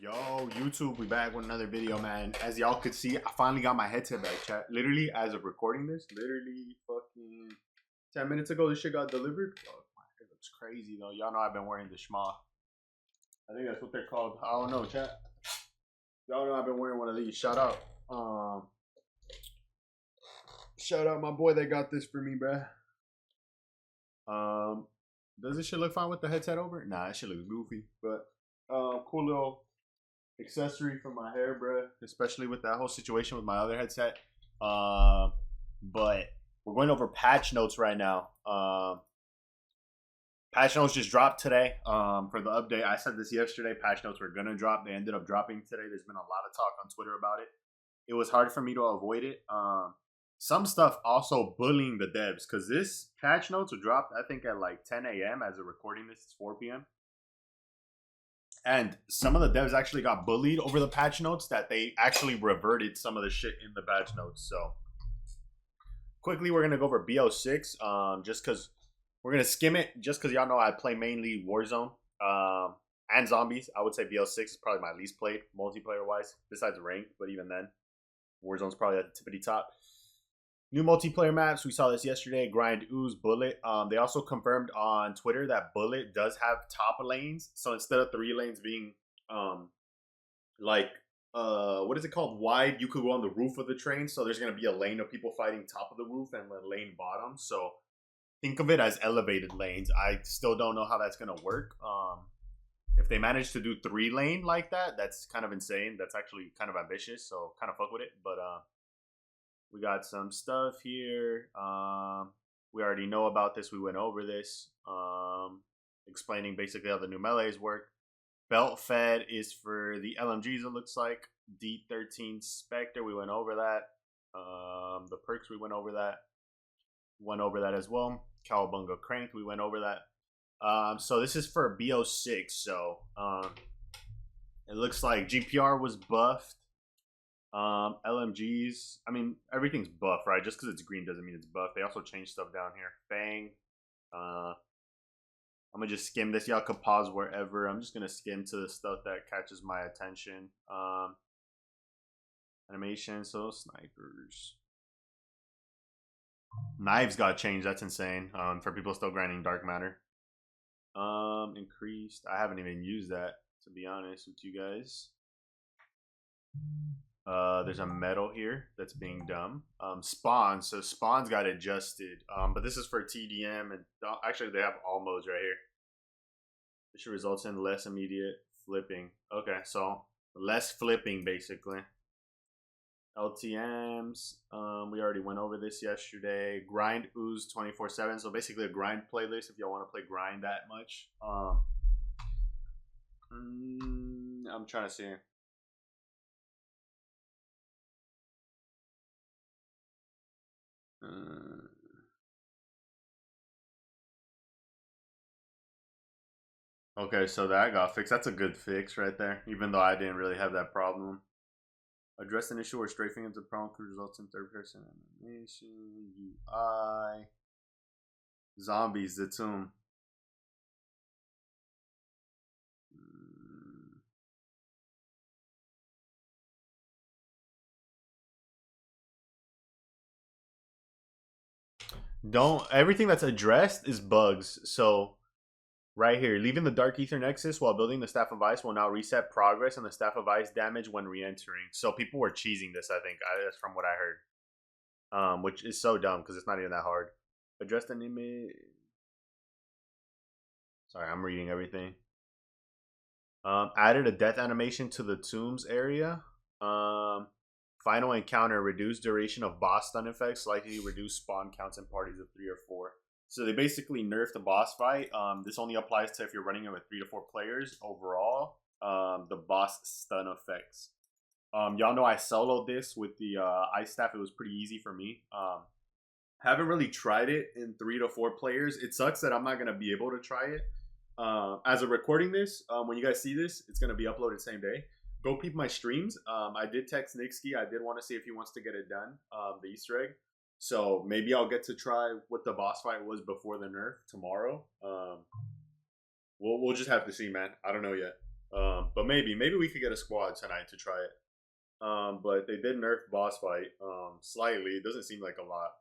Yo, YouTube, we back with another video, man. As y'all could see, I finally got my headset back, chat. Literally, as of recording this, literally fucking 10 minutes ago, this shit got delivered. Oh, my hair looks crazy, though. Y'all know I've been wearing the schma. I think that's what they're called. I don't know, chat. Y'all know I've been wearing one of these. Shout out. Shout out my boy that got this for me, bruh. Does this shit look fine with the headset over? Nah, that shit looks goofy, but cool little accessory for my hair, bruh. Especially with that whole situation with my other headset. But we're going over patch notes right now. Patch notes just dropped today. For the update, I said this yesterday. Patch notes were gonna drop. They ended up dropping today. There's been a lot of talk on Twitter about it. It was hard for me to avoid it. Some stuff also bullying the devs because this patch notes were dropped, I think, at like 10 a.m. as of recording this. It's 4 p.m. And some of the devs actually got bullied over the patch notes that they actually reverted some of the shit in the patch notes. So quickly, we're going to go over BO6 just because we're going to skim it just because y'all know I play mainly Warzone and Zombies. I would say BO6 is probably my least played multiplayer-wise besides Ranked, but even then, Warzone's probably at the tippity top. New multiplayer maps. We saw this yesterday. Grind, Ooze, Bullet. They also confirmed on Twitter that Bullet does have top lanes. So instead of 3 lanes being what is it called? Wide, you could go on the roof of the train. So there's going to be a lane of people fighting top of the roof and a lane bottom. So think of it as elevated lanes. I still don't know how that's going to work. If they manage to do 3 lane like that, that's kind of insane. That's actually kind of ambitious. So kind of fuck with it. But we got some stuff here. We already know about this. We went over this. Explaining basically how the new melees work. Belt Fed is for the LMGs, it looks like. D13 Spectre, we went over that. The perks, we went over that. Went over that as well. Cowabunga Cranked, we went over that. So this is for BO6. So it looks like GPR was buffed. LMGs, I mean, everything's buff, right? Just because it's green doesn't mean it's buff. They also changed stuff down here. Fang. I'm going to just skim this. Y'all could pause wherever. I'm just going to skim to the stuff that catches my attention. Animation, so snipers. Knives got changed. That's insane. For people still grinding Dark Matter. Increased. I haven't even used that, to be honest with you guys. There's a medal here that's being dumb. Spawns. So spawns got adjusted. But this is for TDM. And actually, they have all modes right here. This should result in less immediate flipping. Okay, so less flipping, basically. LTMs. We already went over this yesterday. Grind Ooze 24/7. So basically a grind playlist if y'all want to play grind that much. I'm trying to see. Okay, so that got fixed. That's a good fix right there, even though I didn't really have that problem. Address an issue where strafing into prone could result in third person animation. UI. Zombies, the tomb. Everything that's addressed is bugs. So right here, leaving the Dark Ether Nexus while building the Staff of Ice will now reset progress and the Staff of Ice damage when re-entering. So people were cheesing this, I think. That's from what I heard. Which is so dumb because it's not even that hard. Address an image. Sorry, I'm reading everything. Added a death animation to the tombs area. Final encounter, reduced duration of boss stun effects, slightly reduced spawn counts in parties of 3 or 4. So they basically nerfed the boss fight. This only applies to if you're running it with 3 to 4 players. Overall, the boss stun effects. Y'all know I soloed this with the ice staff. It was pretty easy for me. Haven't really tried it in 3 to 4 players. It sucks that I'm not going to be able to try it. As of recording this, when you guys see this, it's going to be uploaded same day. Go peep my streams. I did text Nixky. I did want to see if he wants to get it done, the Easter egg. So maybe I'll get to try what the boss fight was before the nerf tomorrow. We'll just have to see, man. I don't know yet. But maybe we could get a squad tonight to try it. But they did nerf boss fight slightly. It doesn't seem like a lot,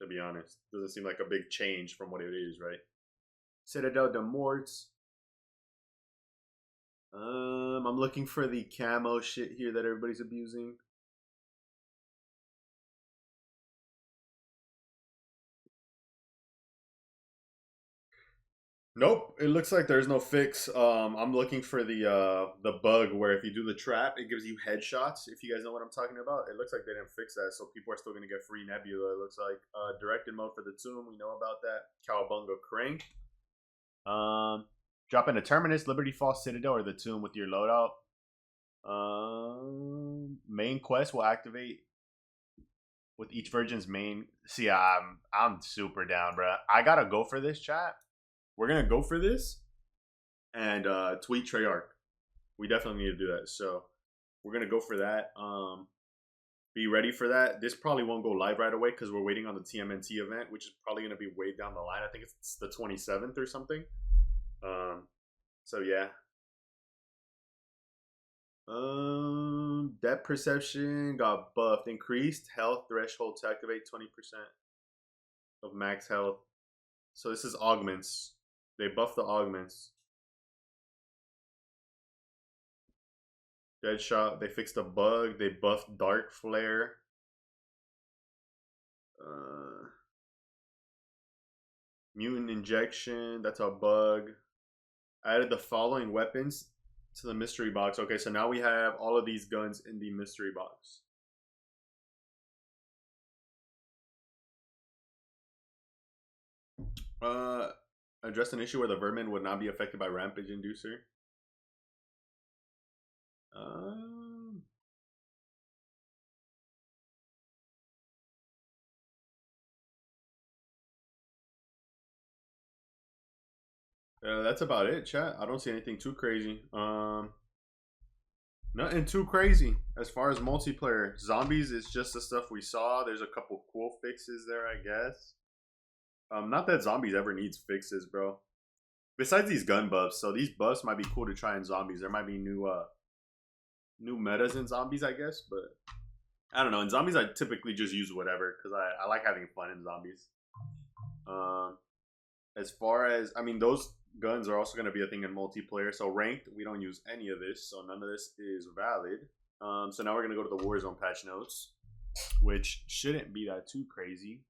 to be honest. Doesn't seem like a big change from what it is, right? Citadel de Morts. I'm looking for the camo shit here that everybody's abusing. Nope, it looks like there's no fix. I'm looking for the bug where if you do the trap, it gives you headshots. If you guys know what I'm talking about, it looks like they didn't fix that, so people are still gonna get free Nebula. It looks like directed mode for the tomb. We know about that. Cowabunga crank. Drop in a Terminus, Liberty Falls, Citadel, or the tomb with your loadout. Main quest will activate with each virgin's main. See, I'm super down, bro. I gotta go for this, chat. We're gonna go for this and tweet Treyarch. We definitely need to do that. So we're gonna go for that. Be ready for that. This probably won't go live right away because we're waiting on the TMNT event, which is probably gonna be way down the line. I think it's the 27th or something. So yeah. Depth perception got buffed. Increased health threshold to activate 20% of max health. So this is augments. They buffed the augments. Deadshot. They fixed a bug. They buffed dark flare. Mutant injection. That's a bug. Added the following weapons to the mystery box. Okay, so now we have all of these guns in the mystery box. Address an issue where the vermin would not be affected by rampage inducer. That's about it, chat. I don't see anything too crazy. Nothing too crazy as far as multiplayer. Zombies is just the stuff we saw. There's a couple cool fixes there, I guess. Not that zombies ever needs fixes, bro. Besides these gun buffs, so these buffs might be cool to try in zombies. There might be new metas in zombies, I guess, but I don't know. In zombies, I typically just use whatever because I like having fun in zombies. As far as those guns are also going to be a thing in multiplayer. So ranked, we don't use any of this, so none of this is valid. So now we're going to go to the Warzone patch notes, which shouldn't be that too crazy.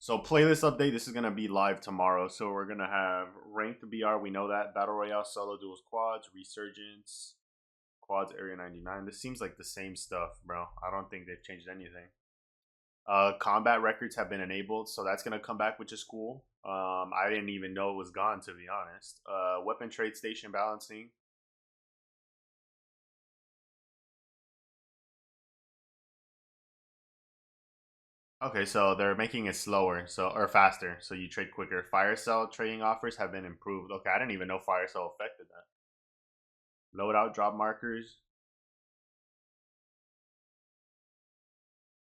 So playlist update, this is going to be live tomorrow. So we're going to have ranked BR, we know that. Battle Royale, solo, duels, quads, resurgence, quads, area 99. This seems like the same stuff, bro. I don't think they've changed anything. Combat records have been enabled, so that's going to come back, which is cool. I didn't even know it was gone, to be honest. Weapon trade station balancing. Okay, so they're making it slower, or faster, so you trade quicker. Fire cell trading offers have been improved. Okay, I didn't even know fire cell affected that. Loadout drop markers.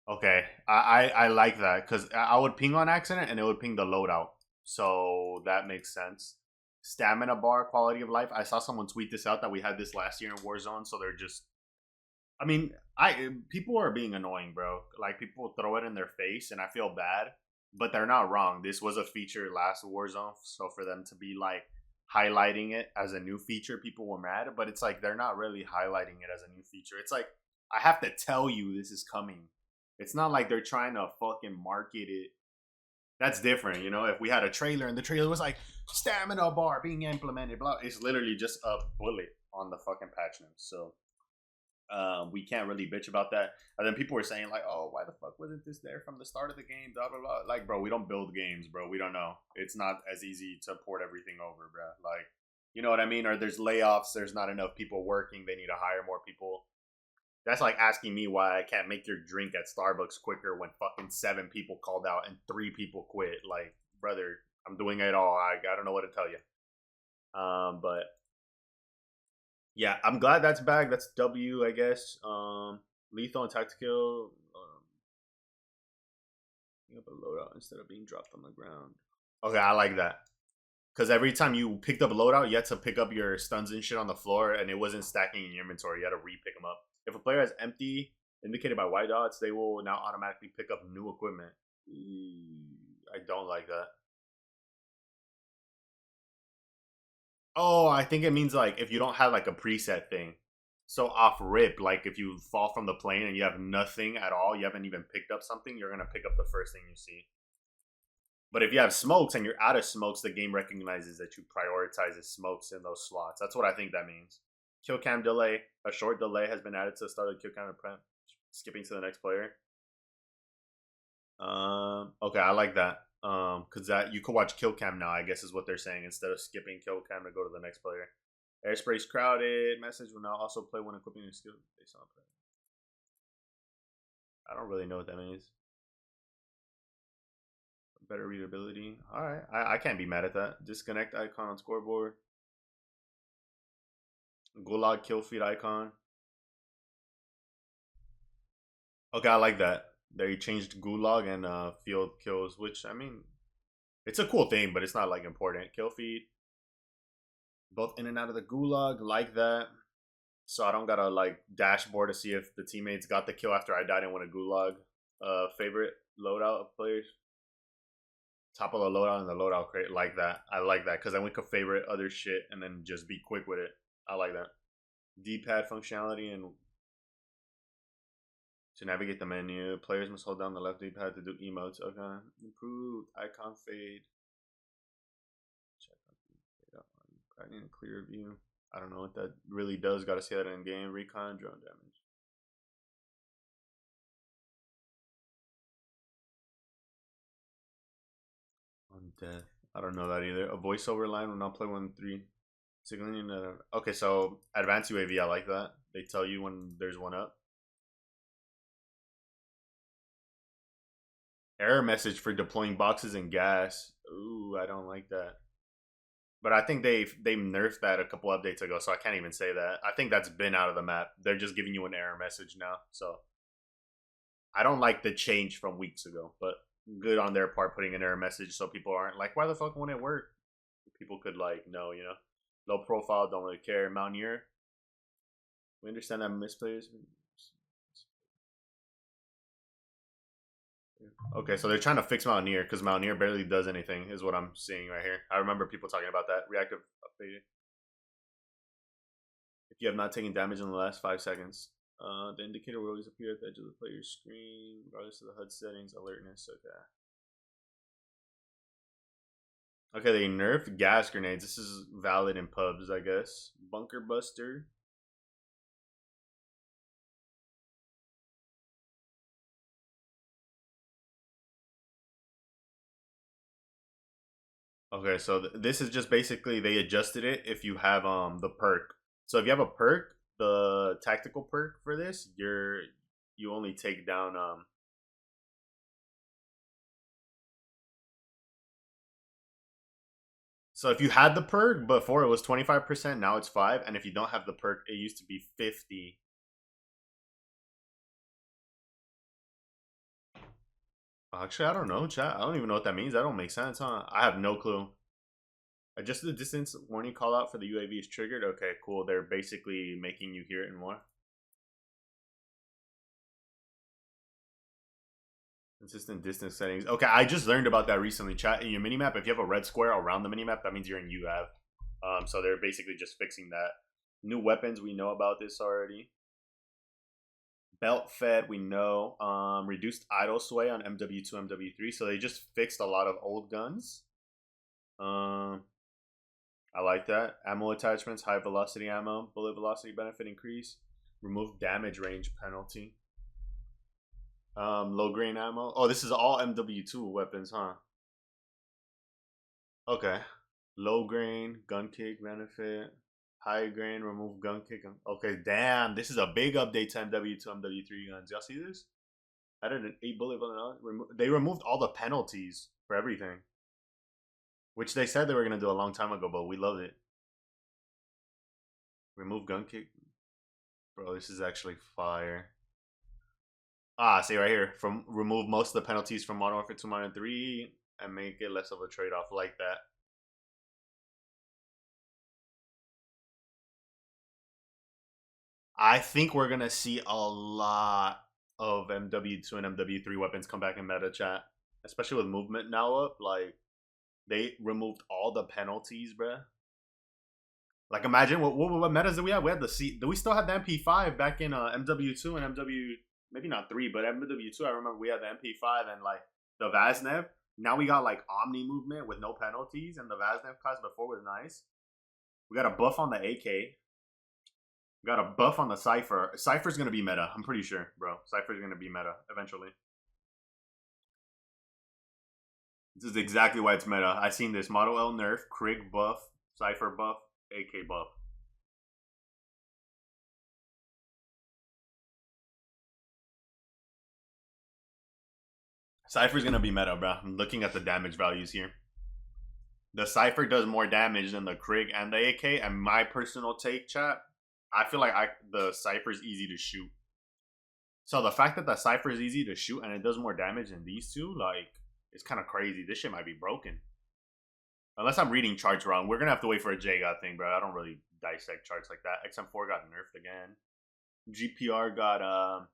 Okay, I like that because I would ping on accident and it would ping the loadout, so that makes sense. Stamina bar, quality of life. I saw someone tweet this out that we had this last year in Warzone, so they're just. People are being annoying, bro. Like people throw it in their face, and I feel bad, but they're not wrong. This was a feature last Warzone, so for them to be like highlighting it as a new feature, people were mad. But it's like they're not really highlighting it as a new feature. It's like I have to tell you this is coming. It's not like they're trying to fucking market it. That's different, you know. If we had a trailer and the trailer was like stamina bar being implemented, blah, it's literally just a bullet on the fucking patch notes. So we can't really bitch about that. And then people were saying like, "Oh, why the fuck wasn't this there from the start of the game?" Blah blah blah. Like, bro, we don't build games, bro. We don't know. It's not as easy to port everything over, bro. Like, you know what I mean? Or there's layoffs. There's not enough people working. They need to hire more people. That's like asking me why I can't make your drink at Starbucks quicker when fucking 7 people called out and 3 people quit. Like, brother, I'm doing it all. I don't know what to tell you. But yeah, I'm glad that's back. That's W, I guess. Lethal and tactical. You have a loadout instead of being dropped on the ground. Okay, I like that. Because every time you picked up a loadout, you had to pick up your stuns and shit on the floor, and it wasn't stacking in your inventory. You had to re-pick them up. If a player has empty, indicated by white dots, they will now automatically pick up new equipment. I don't like that. Oh, I think it means like if you don't have like a preset thing. So off rip, like if you fall from the plane and you have nothing at all, you haven't even picked up something, you're gonna pick up the first thing you see. But if you have smokes and you're out of smokes, the game recognizes that you prioritizes smokes in those slots. That's what I think that means. Kill cam delay. A short delay has been added to the start of the kill cam prep. Skipping to the next player. Okay, I like that. Cause that you could watch kill cam now, I guess is what they're saying, instead of skipping kill cam to go to the next player. Airspray's crowded. Message will now also play when equipping your skill based on play. I don't really know what that means. Better readability. All right, I can't be mad at that. Disconnect icon on scoreboard. Gulag kill feed icon. Okay, I like that. They changed Gulag and field kills, which I mean, it's a cool thing, but it's not like important. Kill feed, both in and out of the Gulag, like that. So I don't gotta like dashboard to see if the teammates got the kill after I died and won a Gulag. Favorite loadout of players. Top of the loadout and the loadout crate, like that. I like that because then we could favorite other shit and then just be quick with it. I like that. D-pad functionality and to navigate the menu, players must hold down the left D-pad to do emotes. Okay, improved icon fade. Check on fade on. Clear view. I don't know what that really does. Got to see that in game. Recon drone damage. On death. I don't know that either. A voiceover line will not play 1-3. Signaling. Okay, so advanced UAV. I like that. They tell you when there's one up. Error message for deploying boxes and gas. Ooh, I don't like that. But I think they nerfed that a couple updates ago, so I can't even say that. I think that's been out of the map. They're just giving you an error message now. So I don't like the change from weeks ago, but good on their part putting an error message so people aren't like, why the fuck won't it work? People could like know, you know. Low profile, don't really care. Mountaineer. We understand that misplayers. Okay, so they're trying to fix Mountaineer because Mountaineer barely does anything, is what I'm seeing right here. I remember people talking about that. Reactive updated. If you have not taken damage in the last 5 seconds, the indicator will always appear at the edge of the player's screen, regardless of the HUD settings, alertness. Okay. Okay, they nerfed gas grenades. This is valid in pubs, I guess. Bunker Buster. Okay, so this is just basically they adjusted it if you have the perk. So if you have a perk, the tactical perk for this, you only take down so if you had the perk before it was 25%, now it's 5, and if you don't have the perk, it used to be 50. Actually, I don't know, chat. I don't even know what that means. That don't make sense, huh? I have no clue. Adjusted the distance warning call out for the UAV is triggered. Okay, cool. They're basically making you hear it more. Consistent distance settings. Okay, I just learned about that recently. Chat in your minimap, if you have a red square around the minimap, that means you're in UAV. So they're basically just fixing that. New weapons, we know about this already. Belt fed, we know. Reduced idle sway on MW2, MW3. So they just fixed a lot of old guns. I like that. Ammo attachments, high velocity ammo, bullet velocity benefit increase, remove damage range penalty. Low grain ammo. Oh, this is all MW2 weapons, huh? Okay. Low grain, gun kick benefit. High grain, remove gun kick. Okay, damn. This is a big update to MW2, MW3 guns. Y'all see this? Added an 8 bullet vulnerability. They removed all the penalties for everything. Which they said they were going to do a long time ago, but we loved it. Remove gun kick. Bro, this is actually fire. Ah, see right here. From remove most of the penalties from Modern Warfare 2, Modern 3, and make it less of a trade-off like that. I think we're gonna see a lot of MW2 and MW3 weapons come back in meta chat, especially with movement now up. Like they removed all the penalties, bruh. Like imagine what metas do we have? We had the C. Do we still have the MP5 back in MW2 and MW? Maybe not three, but MW2. I remember we had the MP5 and like the Vaznev. Now we got like Omni movement with no penalties, and the Vaznev class before was nice. We got a buff on the AK. We got a buff on the Cypher. Cypher's gonna be meta. I'm pretty sure, bro. Cypher's gonna be meta eventually. This is exactly why it's meta. I seen this Model L nerf, Krig buff, Cypher buff, AK buff. Cypher's gonna be meta, bro. I'm looking at the damage values here. The Cypher does more damage than the Krig and the AK. And my personal take, chat, I feel like the Cypher's easy to shoot. So the fact that the Cypher is easy to shoot and it does more damage than these two, like, it's kind of crazy. This shit might be broken. Unless I'm reading charts wrong. We're gonna have to wait for a J God thing, bro. I don't really dissect charts like that. XM4 got nerfed again. GPR got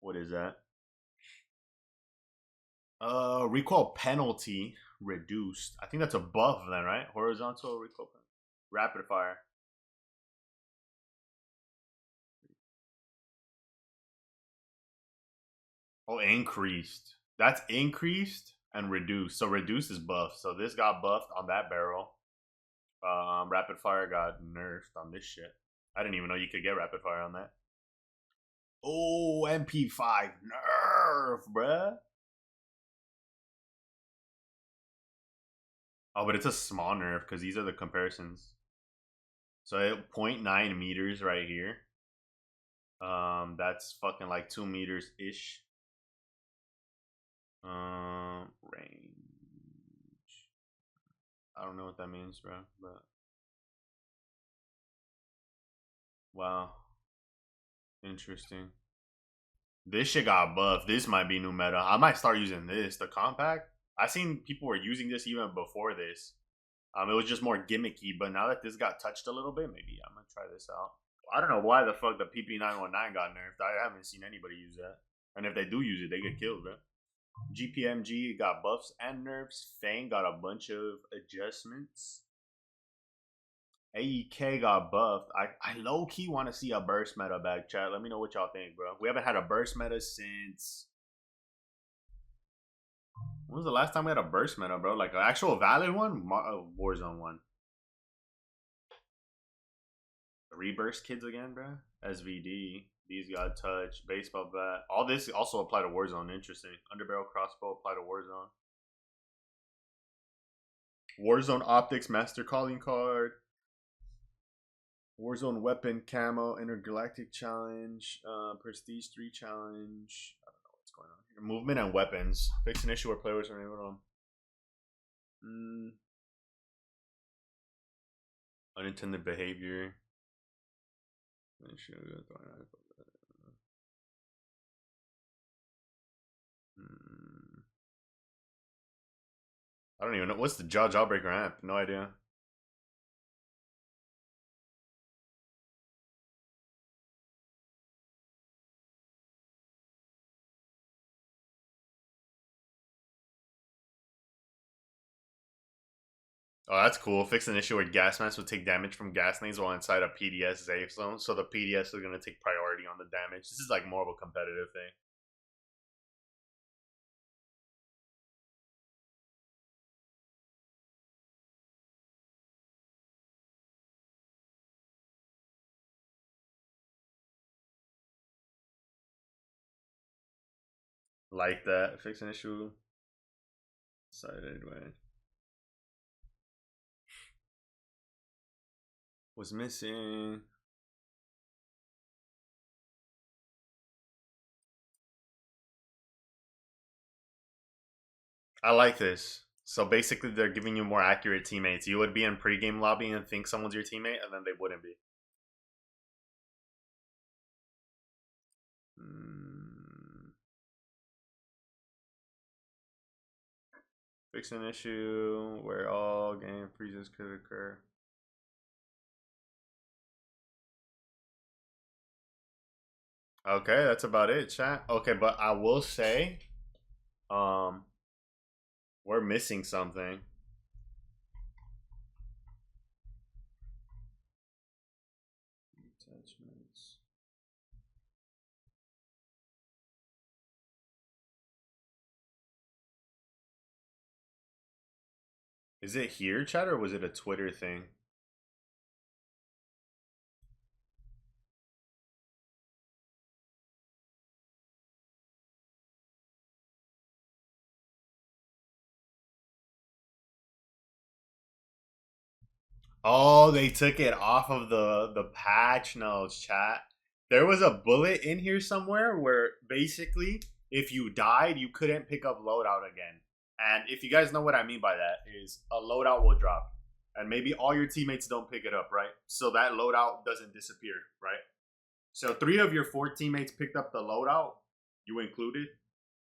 what is that? Recoil penalty reduced. I think that's above then, right? Horizontal recoil penalty. Rapid fire. Oh, increased. That's increased and reduced. So reduced is buffed. So this got buffed on that barrel. Rapid fire got nerfed on this shit. I didn't even know you could get rapid fire on that. Oh, MP5 nerf, bruh. Oh, but it's a small nerf because these are the comparisons. So 0.9 meters right here. That's fucking like 2 meters ish. Range. I don't know what that means, bro. But wow, interesting. This shit got buffed. This might be new meta. I might start using this. The compact. I seen people were using this even before this. It was just more gimmicky, but now that this got touched a little bit, maybe I'm gonna try this out. I don't know why the fuck the PP919 got nerfed. I haven't seen anybody use that. And if they do use it, they get killed, bro. GPMG got buffs and nerfs. Fang got a bunch of adjustments. AEK got buffed. I low key want to see a burst meta back, chat. Let me know what y'all think, bro. We haven't had a burst meta since. When was the last time we had a burst meta, bro? Like an actual valid one? Warzone one. Three burst kids again, bro? SVD. These got touch. Baseball bat. All this also apply to Warzone. Interesting. Underbarrel crossbow apply to Warzone. Warzone optics master calling card. Warzone weapon camo intergalactic challenge. Prestige 3 challenge. I don't know what's going on here. Movement and weapons. Fix an issue where players are able to. Unintended behavior. I don't even know. What's the Jawbreaker amp? No idea. Oh, that's cool. Fix an issue where gas masks would take damage from gas lanes while inside a PDS safe zone. So the PDS is going to take priority on the damage. This is like more of a competitive thing. Like that. Fix an issue. Decided way. Was missing. I like this. So basically, they're giving you more accurate teammates. You would be in pregame lobby and think someone's your teammate, and then they wouldn't be. Fix an issue where all game freezes could occur. Okay, that's about it, chat. Okay, but I will say, um, we're missing something. Attachments. Is it here, chat, or was it a Twitter thing? Oh, they took it off of the patch notes, chat. There was a bullet in here somewhere where basically if you died, you couldn't pick up loadout again. And if you guys know what I mean by that, is a loadout will drop. And maybe all your teammates don't pick it up, right? So that loadout doesn't disappear, right? So 3 of your 4 teammates picked up the loadout, you included,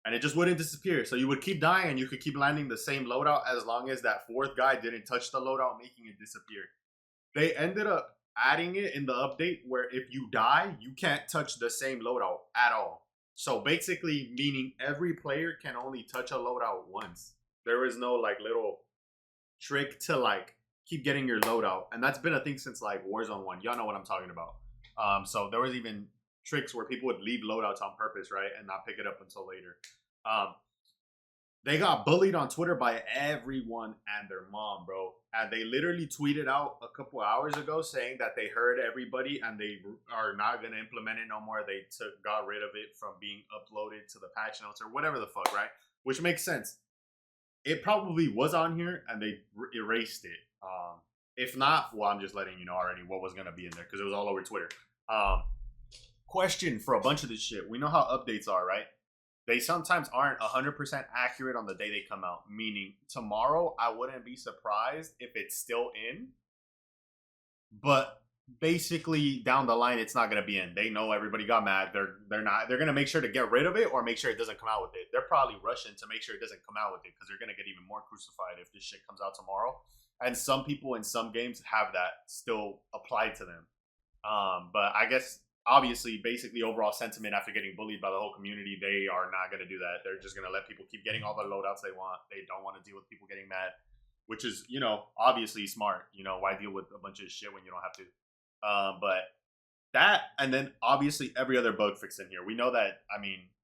and it just wouldn't disappear. So you would keep dying and you could keep landing the same loadout as long as that 4th guy didn't touch the loadout, making it disappear. They ended up adding it in the update where if you die, you can't touch the same loadout at all. So basically, meaning every player can only touch a loadout once. There is no like little trick to like keep getting your loadout, and that's been a thing since like Warzone 1. Y'all know what I'm talking about. So there was even tricks where people would leave loadouts on purpose, right, and not pick it up until later. Um, they got bullied on Twitter by everyone and their mom, bro. And they literally tweeted out a couple hours ago saying that they heard everybody and they are not going to implement it no more. They got rid of it from being uploaded to the patch notes or whatever the fuck, right? Which makes sense. It probably was on here and they erased it. If not, well, I'm just letting you know already what was going to be in there because it was all over Twitter. Question for a bunch of this shit. We know how updates are, right? They sometimes aren't 100% accurate on the day they come out. Meaning, tomorrow, I wouldn't be surprised if it's still in. But basically, down the line, it's not going to be in. They know everybody got mad. They're not. They're going to make sure to get rid of it or make sure it doesn't come out with it. They're probably rushing to make sure it doesn't come out with it because they're going to get even more crucified if this shit comes out tomorrow. And some people in some games have that still applied to them. But I guess obviously, basically, overall sentiment after getting bullied by the whole community, they are not going to do that. They're just going to let people keep getting all the loadouts they want. They don't want to deal with people getting mad, which is, obviously smart. Why deal with a bunch of shit when you don't have to? But that, and then obviously every other bug fix in here. We know that,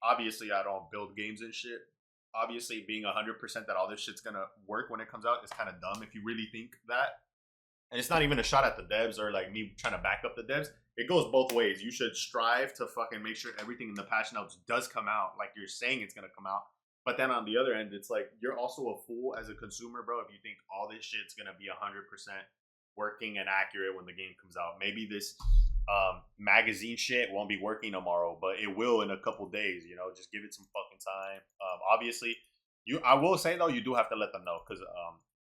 obviously I don't build games and shit. Obviously, being 100% that all this shit's going to work when it comes out is kind of dumb if you really think that. And it's not even a shot at the devs or like me trying to back up the devs. It goes both ways. You should strive to fucking make sure everything in the patch notes does come out like you're saying it's going to come out. But then on the other end, it's like you're also a fool as a consumer, bro, if you think all this shit's going to be 100% working and accurate when the game comes out. Maybe this magazine shit won't be working tomorrow, but it will in a couple days, just give it some fucking time. Obviously, I will say, though, you do have to let them know because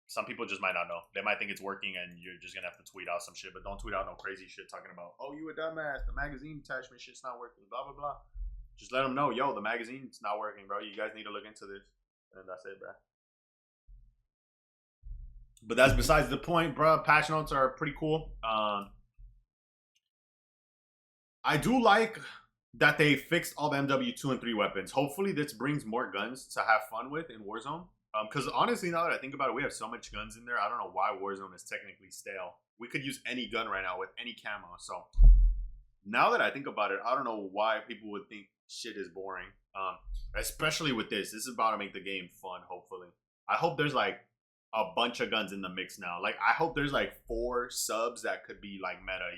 some people just might not know. They might think it's working and you're just going to have to tweet out some shit, but don't tweet out no crazy shit talking about, oh, you a dumbass, the magazine attachment shit's not working, blah, blah, blah. Just let them know, yo, the magazine's not working, bro. You guys need to look into this. And that's it, bro. But that's besides the point, bro. Patch notes are pretty cool. I do like that they fixed all the MW2 and 3 weapons. Hopefully this brings more guns to have fun with in Warzone. Because honestly, now that I think about it, we have so much guns in there. I don't know why Warzone is technically stale. We could use any gun right now with any camo. So now that I think about it, I don't know why people would think shit is boring. Especially with this. This is about to make the game fun, hopefully. I hope there's like a bunch of guns in the mix now. Like, I hope there's like 4 subs that could be like meta,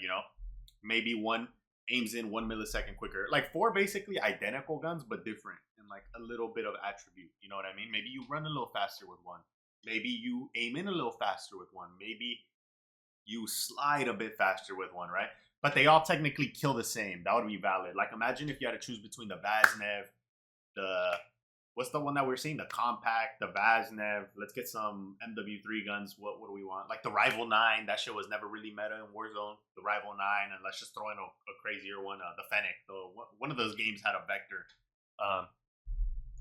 Maybe one aims in 1 millisecond quicker. Like 4 basically identical guns, but different. And like a little bit of attribute. You know what I mean? Maybe you run a little faster with one. Maybe you aim in a little faster with one. Maybe you slide a bit faster with one, right? But they all technically kill the same. That would be valid. Like, imagine if you had to choose between the Vaznev, what's the one that we're seeing? The Compact, the Vaznev. Let's get some MW3 guns. What do we want? Like the Rival 9. That shit was never really meta in Warzone. The Rival 9. And let's just throw in a crazier one. The Fennec. One of those games had a Vector.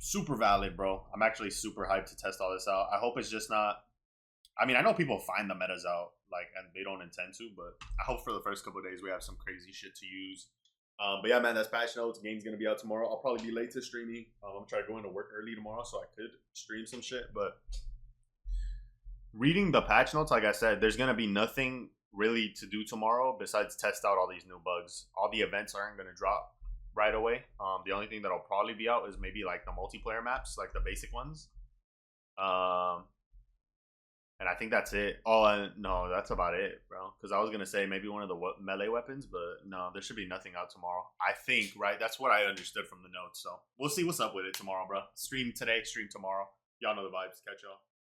Super valid, bro. I'm actually super hyped to test all this out. I hope it's just not... I know people find the metas out, and they don't intend to, but I hope for the first couple of days we have some crazy shit to use. But yeah, man, that's patch notes. Game's gonna be out tomorrow. I'll probably be late to streaming. I'm gonna try going to work early tomorrow so I could stream some shit. But reading the patch notes, like I said, there's gonna be nothing really to do tomorrow besides test out all these new bugs. All the events aren't gonna drop right away. The only thing that'll probably be out is maybe like the multiplayer maps, like the basic ones. And I think that's it. Oh, no, that's about it, bro. Because I was gonna say maybe one of the melee weapons, but no, there should be nothing out tomorrow. I think, right? That's what I understood from the notes. So we'll see what's up with it tomorrow, bro. Stream today, stream tomorrow. Y'all know the vibes. Catch y'all.